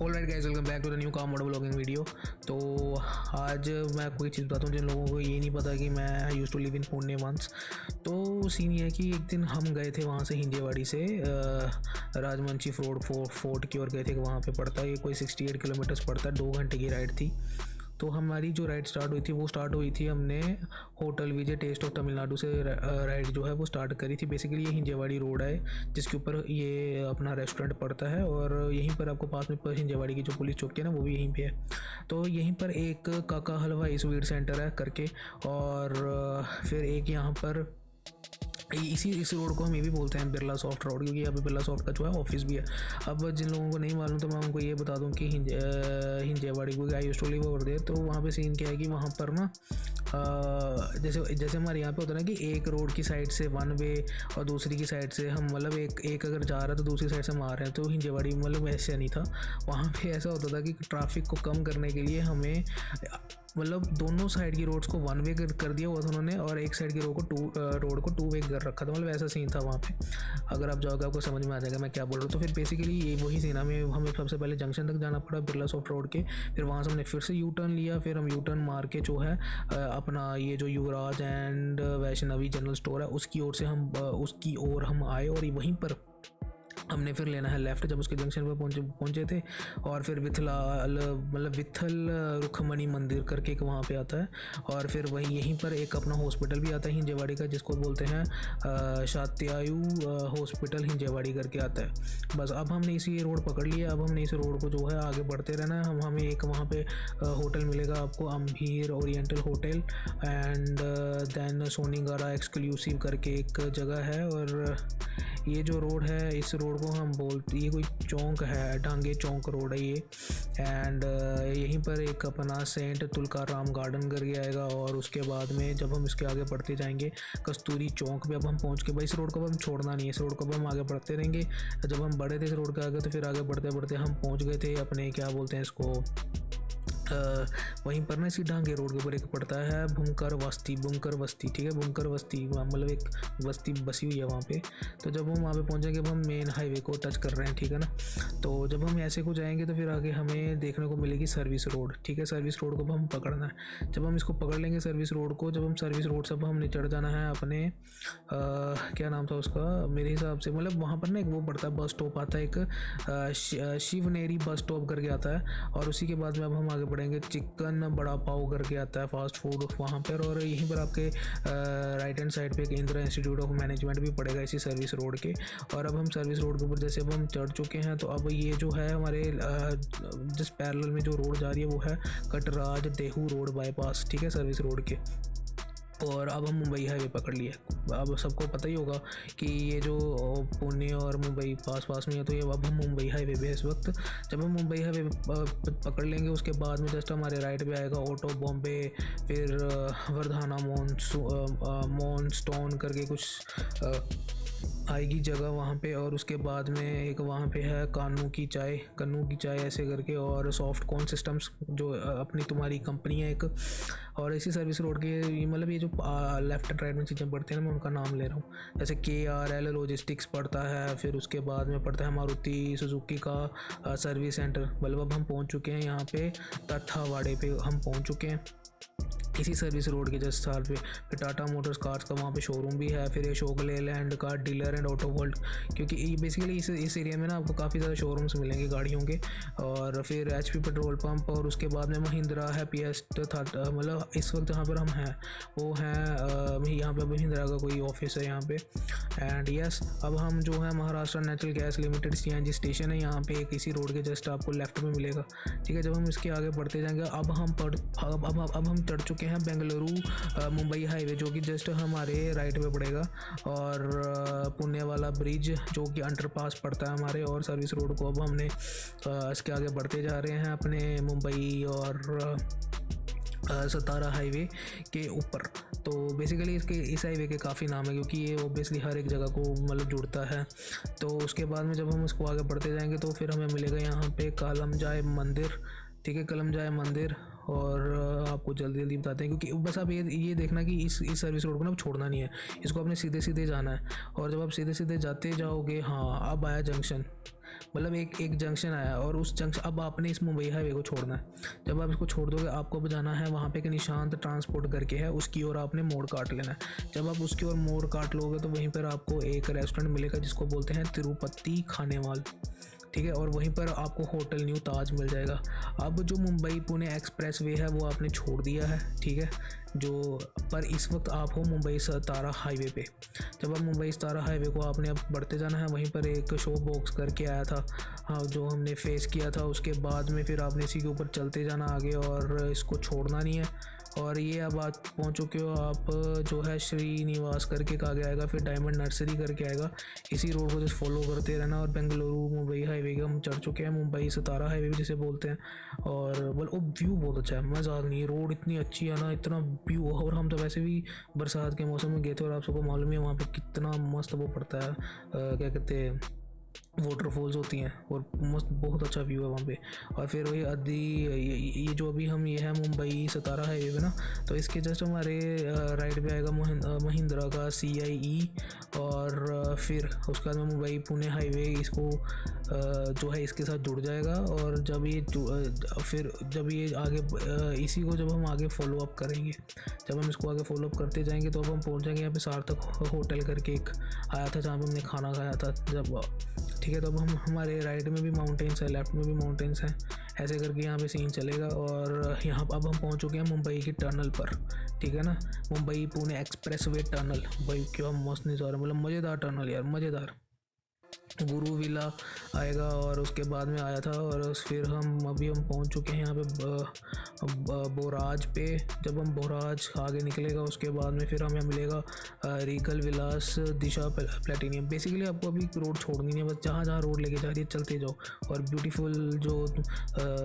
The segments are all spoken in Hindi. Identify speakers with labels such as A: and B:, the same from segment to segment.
A: Alright guys, welcome back to the new car model vlogging video. तो आज मैं कोई चीज़ बताता हूँ जिन लोगों को ये नहीं पता कि मैं use to live in Pune once. तो सीन ये है कि एक दिन हम गए थे वहाँ से हिंजेवाड़ी से राजमंची फोर्ट की ओर गए थे। वहाँ पे पड़ता है, ये कोई 68 किलोमीटर्स पड़ता है। 2 घंटे की राइड थी। तो हमारी जो राइड स्टार्ट हुई थी वो स्टार्ट हुई थी, हमने hotel Vijay taste of Tamil Nadu से राइड जो है वो स्टार्ट करी थी। बेसिकली ये हिंजेवाड़ी रोड है जिसके ऊपर ये अपना रेस्टोरेंट पड़ता है, और यहीं पर आपको पास में हिंजेवाड़ी की जो पुलिस चौकी है ना वो भी यहीं पे है। तो यहीं पर एक काका हलवाई स्वीट सेंटर है करके, और फिर एक यहाँ पर इस रोड को हम ये भी बोलते हैं बिरला सॉफ्ट रोड, क्योंकि यहाँ पे बिरला सॉफ्ट का जो है ऑफिस भी है। अब जिन लोगों को नहीं मालूम तो मैं उनको ये बता दूं कि हिंजेवाड़ी को I used to live over there. तो वहाँ पे सीन क्या है कि वहाँ पर ना जैसे हमारे यहाँ पे होता है ना कि एक रोड की साइड से वन वे और दूसरी की साइड से हम मतलब एक अगर जा रहा है तो दूसरी साइड से हम आ रहे हैं। तो हिंजेवाड़ी मतलब ऐसे नहीं था। वहाँ पे ऐसा होता था कि ट्रैफिक को कम करने के लिए हमें मतलब दोनों साइड की रोड्स को वन वे कर दिया हुआ था उन्होंने, और एक साइड की रोड को टू वे कर रखा था। मतलब ऐसा सीन था वहाँ पे। अगर आप जाओगे आपको समझ में आ जाएगा मैं क्या बोल रहा हूँ। तो फिर बेसिकली ये वही सीन हमें सबसे पहले जंक्शन तक जाना पड़ा बिरला सॉफ्ट रोड के। फिर वहाँ से हमने फिर से यू टर्न लिया। फिर हम यू टर्न मार के जो है अपना ये जो युवराज एंड वैष्णवी जनरल स्टोर है उसकी ओर हम आए, और वहीं पर हमने फिर लेना है लेफ़्ट। जब उसके जंक्शन पर पहुंचे थे, और फिर वित्थल रुक्मणी मंदिर करके एक वहाँ पे आता है, और फिर वहीं यहीं पर एक अपना हॉस्पिटल भी आता है हिंजेवाड़ी का जिसको बोलते हैं शात्यायु हॉस्पिटल हिंजेवाड़ी करके आता है। बस अब हमने इसी रोड पकड़ लिया। अब हमने इस रोड को जो है आगे बढ़ते रहना है। हमें एक वहाँ पे होटल मिलेगा आपको, अम्भीर oriental hotel, and then Sonigara exclusive करके एक जगह है। और ये जो रोड है इस रोड को हम बोलते, ये कोई चौक है, डांगे चौक रोड है ये। एंड यहीं पर एक अपना सेंट तुलकाराम गार्डन करके आएगा, और उसके बाद में जब हम इसके आगे बढ़ते जाएंगे कस्तूरी चौक पे अब हम पहुंच के, भाई इस रोड को अब हम छोड़ना नहीं है, इस रोड को अब हम आगे बढ़ते रहेंगे। जब हम बढ़े थे इस रोड के आगे तो फिर आगे बढ़ते बढ़ते हम पहुँच गए थे अपने क्या बोलते हैं इसको, वहीं पर ना इसी ढांगे रोड के ऊपर एक पड़ता है बुंकर वस्ती, ठीक है, बुंकर वस्ती मतलब एक बस्ती बसी हुई है वहाँ पे। तो जब हम वहाँ पे पहुँचेंगे, अब हम मेन हाईवे को टच कर रहे हैं, ठीक है ना। तो जब हम ऐसे को जाएंगे तो फिर आगे हमें देखने को मिलेगी सर्विस रोड, ठीक है। सर्विस रोड को हम पकड़ना है। जब हम इसको पकड़ लेंगे सर्विस रोड को, जब हम सर्विस रोड से अब हमने चढ़ जाना है अपने क्या नाम था उसका मेरे हिसाब से, मतलब वहाँ पर ना एक वो पड़ता है बस स्टॉप आता है, एक शिवनेरी बस स्टॉप करके आता है। और उसी के बाद में अब हम आगे बढ़ेंगे, चिकन बड़ा पाव करके आता है फास्ट फूड वहाँ पर। और यहीं पर आपके राइट हैंड साइड पे एक इंदिरा इंस्टीट्यूट ऑफ मैनेजमेंट भी पड़ेगा इसी सर्विस रोड के। और अब हम सर्विस रोड के ऊपर जैसे अब हम चढ़ चुके हैं, तो अब ये जो है हमारे जिस पैरेलल में जो रोड जा रही है वो है कटराज देहू रोड बाईपास, ठीक है, सर्विस रोड के। और अब हम मुंबई हाईवे पकड़ लिए। अब सबको पता ही होगा कि ये जो पुणे और मुंबई पास में है, तो ये अब हम मुंबई हाईवे पे इस वक्त। जब हम मुंबई हाईवे पकड़ लेंगे उसके बाद में जस्ट हमारे राइट पे आएगा ऑटो बॉम्बे, फिर वर्धाना मॉनस्टोन करके कुछ आएगी जगह वहाँ पे। और उसके बाद में एक वहाँ पे है कन्नू की चाय ऐसे करके, और सॉफ्ट कॉर्न सिस्टम्स जो अपनी तुम्हारी कंपनी है एक। और इसी सर्विस रोड के मतलब ये जो लेफ्ट एंड राइट में चीज़ें पड़ती हैं ना मैं उनका नाम ले रहा हूँ, जैसे KRL लॉजिस्टिक्स पड़ता है, फिर उसके बाद में पड़ता है मारुति सुजुकी का सर्विस सेंटर। मतलब अब हम पहुँच चुके हैं यहाँ पे तथावाड़े पे हम पहुँच चुके हैं इसी सर्विस रोड के जस्ट साल पे। फिर टाटा मोटर्स कार्स का वहाँ पे शोरूम भी है, फिर अशोक लेलैंड का डीलर एंड ऑटो वर्ल्ड, क्योंकि बेसिकली इस एरिया में ना आपको काफ़ी ज़्यादा शोरूम्स मिलेंगे गाड़ियों के। और फिर HP पेट्रोल पंप, और उसके बाद में महिंद्रा है PS था। मतलब इस वक्त जहाँ पर हम हैं वो हैं यहाँ पे महिंद्रा का कोई ऑफिस है यहाँ पे। एंड यस, अब हम जो है Maharashtra natural gas limited CNG station है यहाँ पे एक इसी रोड के जस्ट आपको लेफ्ट में मिलेगा, ठीक है। जब हम इसके आगे बढ़ते जाएंगे अब हम चढ़ चुके हैं बेंगलुरु मुंबई हाईवे, जो कि जस्ट हमारे राइट पे पड़ेगा। और पुणे वाला ब्रिज जो कि अंडरपास पड़ता है हमारे। और सर्विस रोड को अब हमने इसके आगे बढ़ते जा रहे हैं अपने मुंबई और सतारा हाईवे के ऊपर। तो बेसिकली इस हाईवे के काफ़ी नाम है क्योंकि ये ऑब्वियसली हर एक जगह को मतलब जुड़ता है। तो उसके बाद में जब हम इसको आगे बढ़ते जाएंगे तो फिर हमें मिलेगा यहाँ पे कलमजाय मंदिर, ठीक है, कलमजाय मंदिर। और आपको जल्दी बताते हैं क्योंकि बस आप ये देखना कि इस सर्विस रोड को ना छोड़ना नहीं है, इसको आपने सीधे जाना है। और जब आप सीधे जाते जाओगे, हाँ अब आया जंक्शन, मतलब एक जंक्शन आया और उस जंक्शन, अब आपने इस मुंबई हाईवे को छोड़ना है। जब आप इसको छोड़ दोगे आपको अब जाना है वहाँ पे एक निशांत ट्रांसपोर्ट करके है, उसकी ओर आपने मोड़ काट लेना है। जब आप उसकी ओर मोड़ काट लोगे तो वहीं पर आपको एक रेस्टोरेंट मिलेगा जिसको बोलते हैं तिरुपति खानेवाल, ठीक है, और वहीं पर आपको होटल न्यू ताज मिल जाएगा। अब जो मुंबई पुणे एक्सप्रेस वे है वो आपने छोड़ दिया है, ठीक है, जो पर इस वक्त आप हो मुंबई सतारा हाईवे पे। जब आप मुंबई सतारा हाईवे को आपने अब बढ़ते जाना है, वहीं पर एक शो बॉक्स करके आया था, हाँ, जो हमने फेस किया था, उसके बाद में फिर आपने इसी के ऊपर चलते जाना आगे और इसको छोड़ना नहीं है। और ये अब आप पहुँच चुके हो, आप जो है श्रीनिवास करके आगे आएगा, फिर डायमंड नर्सरी करके आएगा। इसी रोड को जस्ट फॉलो करते रहना और बेंगलुरु मुंबई हाईवे के हम चढ़ चुके हैं, मुंबई सतारा हाईवे जिसे बोलते हैं। और वो व्यू बहुत अच्छा है, मज़ाक नहीं, रोड इतनी अच्छी है ना, इतना व्यू। और हम तो वैसे भी बरसात के मौसम में गए थे और आप सबको मालूम है वहाँ पे कितना मस्त वो पड़ता है, क्या कहते हैं, वाटरफॉल्स होती हैं और मस्त बहुत अच्छा व्यू है वहाँ पे। और फिर वही ये जो अभी हम ये है मुंबई सतारा हाईवे पे ना, तो इसके जस्ट हमारे राइट पे आएगा महिंद्रा का CIE, और फिर उसके बाद में मुंबई पुणे हाईवे इसको जो है इसके साथ जुड़ जाएगा। और जब ये फिर जब ये आगे इसी को जब हम आगे फॉलो अप करेंगे, जब हम इसको आगे फॉलो अप करते जाएंगे तो अब हम पहुँच जाएंगे यहाँ पे सार्थक होटल करके एक आया था जहाँ पे हमने खाना खाया था जब, ठीक है। तो अब हम हमारे राइट में भी माउंटेन्स है, लेफ्ट में भी माउंटेन्स हैं, ऐसे करके यहाँ पे सीन चलेगा। और यहाँ अब हम पहुँच चुके हैं मुंबई की टनल पर, ठीक है ना, Mumbai Pune express way tunnel. भाई क्या मस्त नज़ारा, मतलब मज़ेदार टनल यार, मज़ेदार। गुरु विला आएगा और उसके बाद में आया था। और फिर हम पहुंच चुके हैं यहाँ पे बोराज पे। जब हम बोराज आगे निकलेगा उसके बाद में फिर हमें मिलेगा रीगल विलास दिशा प्लेटिनियम। बेसिकली आपको अभी रोड छोड़नी नहीं है, बस जहाँ जहाँ रोड लेके जा रही है चलते जाओ और ब्यूटीफुल जो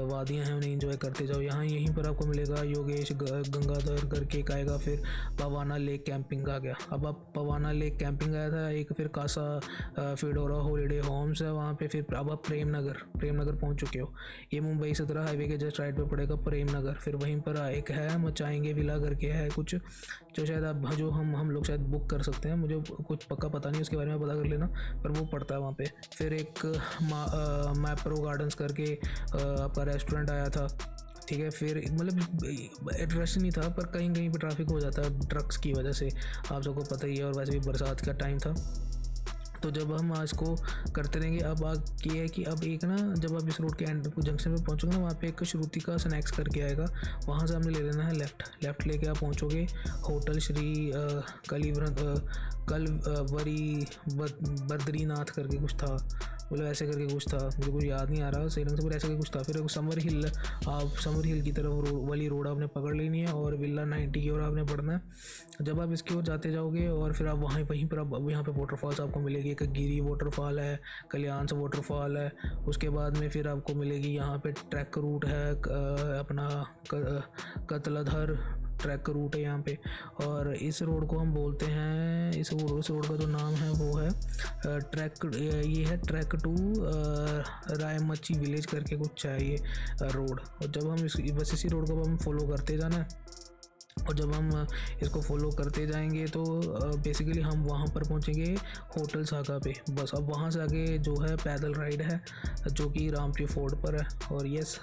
A: वादियाँ हैं उन्हें एंजॉय करते जाओ। यहाँ यहीं पर आपको मिलेगा योगेश गंगाधर करके एक आएगा, फिर पवाना लेक कैंपिंग आ गया। अब आप पवाना लेक कैंपिंग आया था एक, फिर कासा फेडोरा हॉलीडे होम्स है वहाँ पे। फिर अब आप प्रेम नगर पहुँच चुके हो। ये मुंबई सतारा हाईवे के जस्ट राइट पे पड़ेगा प्रेम नगर। फिर वहीं पर एक है मचाएंगे विला करके है कुछ, जो शायद आप जो हम लोग शायद बुक कर सकते हैं, मुझे कुछ पक्का पता नहीं, उसके बारे में पता कर लेना, पर वो पड़ता है वहाँ पे। फिर एक मैप्रो गार्डन्स करके आपका रेस्टोरेंट आया था, ठीक है। फिर मतलब रश नहीं था पर कहीं कहीं पे ट्रैफिक हो जाता है ट्रक्स की वजह से, आप सबको पता ही है, और वैसे भी बरसात का टाइम था। तो जब हम आज को करते रहेंगे, अब आगे ये है कि अब एक ना, जब आप इस रोड के एंड जंक्शन पे पहुंचोगे ना, वहाँ पे एक श्रुति का स्नैक्स करके आएगा, वहाँ से हमने ले लेना है लेफ़्ट लेके आप पहुंचोगे होटल श्री कलवरी बद्रीनाथ करके कुछ था, मतलब ऐसे करके कुछ था, मुझे कुछ याद नहीं आ रहा सही ढंग से, पर ऐसा करके कुछ था। फिर समर हिल, आप समर हिल की तरफ वाली रोड आपने पकड़ लेनी है और विला 90 की ओर आपने पढ़ना है। जब आप इसकी ओर जाते जाओगे और फिर आप वहीं पर अब यहाँ पे वाटरफॉल्स आपको मिलेगी। एक गिरी वाटरफॉल है, कल्याण से वाटरफॉल है, उसके बाद में फिर आपको मिलेगी यहाँ पे ट्रैक रूट है अपना कतलाधर ट्रैक रूट है यहाँ पे। और इस रोड को हम बोलते हैं, इस रोड का जो नाम है वो है ये है ट्रैक टू रायमची विलेज करके कुछ है ये रोड। और जब हम बस इसी रोड को हम फॉलो करते जाना है, और जब हम इसको फॉलो करते जाएंगे तो बेसिकली हम वहाँ पर पहुँचेंगे होटल सागा पे। बस अब वहाँ से आगे जो है पैदल राइड है जो कि रामप्री फोर्ट पर है। और यस,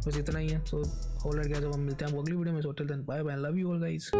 A: बस इतना ही है। तो ऑलराइट गाइस, जब हम मिलते हैं आपको अगली वीडियो में। So till then bye bye, love you all guys.